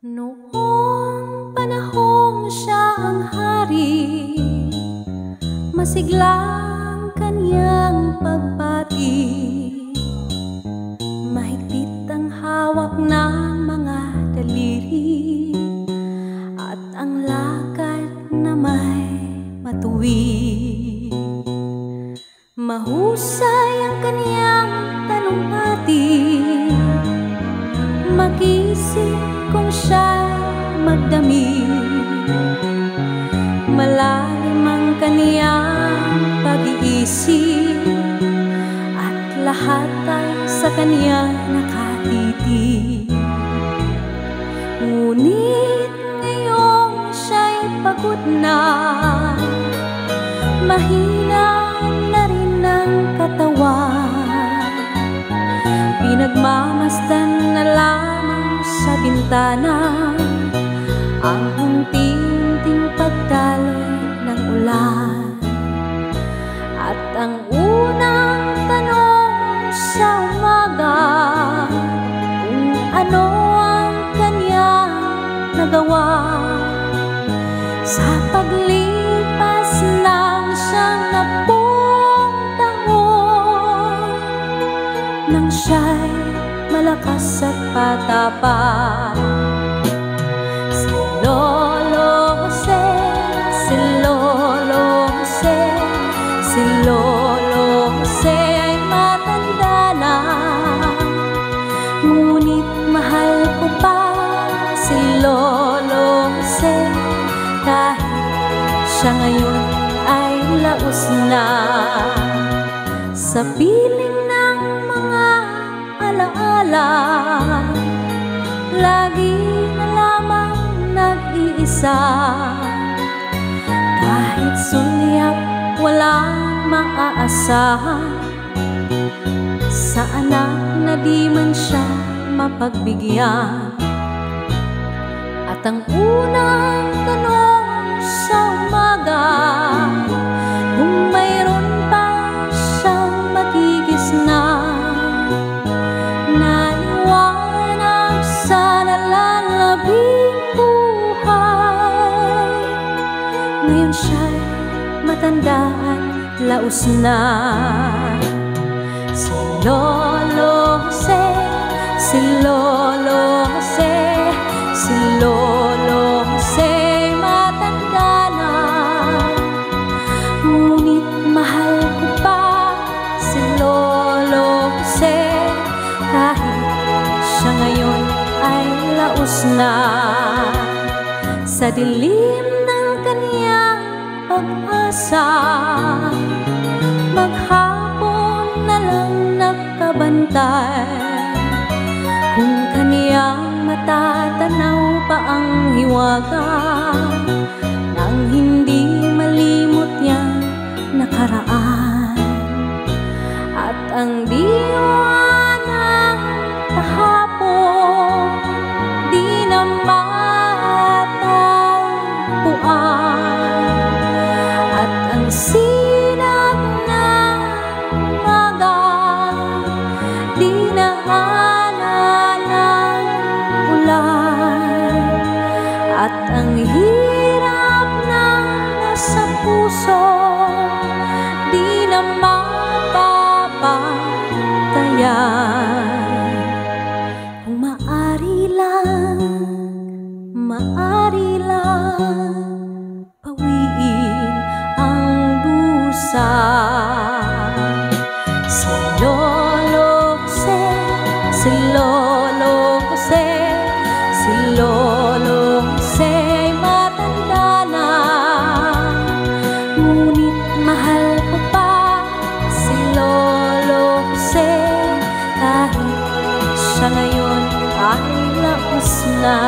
Noong panahong siya ang hari, masiglang kanyang pagpati. Mahigpit ang hawak ng mga daliri, at ang lakad na may matuwid. Mahusay ang kanyang talumpati, mag-isip kung siya'y magdamit. Malalim ang kaniyang pag-iisip, at lahat ay sa kanya nakatitig. Ngunit ngayong siya'y pagod na, mahina na rin ang katawan. Pinagmamasdan na lamang sa bintana ang unti-unting pagdaloy ng ulan. At ang unang tanong sa umaga, kung ano ang kanyang nagawa sa paglipas ng 10 taon, nang siya'y malakas at patapang. Si Lolo Jose, si Lolo Jose, si Lolo Jose ay matanda na, ngunit mahal ko pa si Lolo Jose, kahit siya ngayon ay laos na. Sa piling ng mga alaala, lagi na lamang nag-iisa. Kahit sulyap walang maaasahan, sa anak na di man siya mapagbigyan. At ang unang tanong sa umaga, kung mayroon pa siyang magigisna na liwanag sa nalalabing buhay. Ngayon siya'y matanda at laos na. Si Lolo Jose, si Lolo Jose, si Lolo Jose matanda na, ngunit mahal ko pa si Lolo Jose, kahit siya ngayon ay laos na. Sa dilim ng kaniyang pag-asa, maghapon na lang nakabantay. Kung kaniyang matatanaw pa ang hiwaga, nang hindi malimot niyang nakaraan. At ang diwa ng kahapon di na matagpuan, at ang sinag ng umaga di na ulan. At ang hirap na nasa puso di na mapapatayan. Kung maari lang pawiin ang dusa. Si Lolo Jose, si Lolo Jose, si Lolo Jose ay matanda na, ngunit mahal ko pa si Lolo Jose, kahit siya ngayon ay laos na.